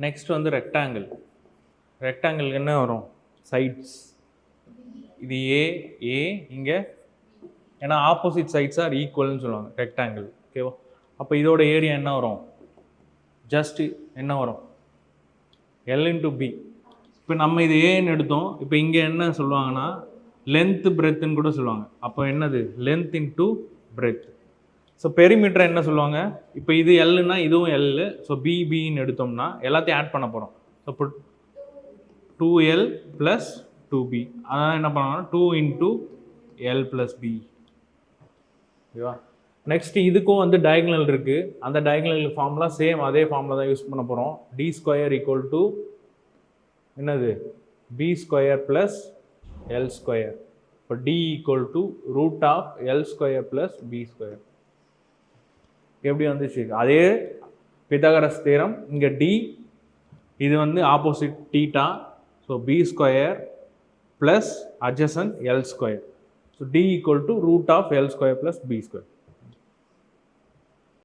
Next வந்து rectangle. Rectangle என்ன வரும்? சைட்ஸ். இது ஏ இங்கே, ஏன்னா ஆப்போசிட் சைட்ஸ் ஆர் ஈக்குவல்னு சொல்லுவாங்க ரெக்டாங்கிள். ஓகேவா? அப்போ இதோட ஏரியா என்ன வரும்? ஜஸ்ட் என்ன வரும்? L into B. இப்போ நம்ம இது ஏன்னு எடுத்தோம். இப்போ இங்கே என்ன சொல்லுவாங்கன்னா லென்த்து பிரெத்துன்னு கூட சொல்லுவாங்க. அப்போ என்னது? Length into breadth. So perimeter என்ன சொல்லுவாங்க? இப்போ இது எல்லுன்னா இதுவும் எல். ஸோ பின்னு எடுத்தோம்னா எல்லாத்தையும் ஆட் பண்ண போகிறோம். ஸோ இப்போ 2L + 2B. அதான் என்ன பண்ணுவாங்கன்னா 2 × L + B. ஓகேவா? நெக்ஸ்ட் இதுக்கும் வந்து டயகனல் இருக்குது. அந்த டயகனல் ஃபார்முலா சேம் அதே ஃபார்முலா தான் யூஸ் பண்ண போகிறோம். D² = என்னது? B² + L². இப்போ D = √L² + B². எப்படி வந்துச்சு? அதே பித்தகரஸ் தியரம். இங்கே D இது வந்து opposite theta. So B² + adjacent L². So D = √L² + B².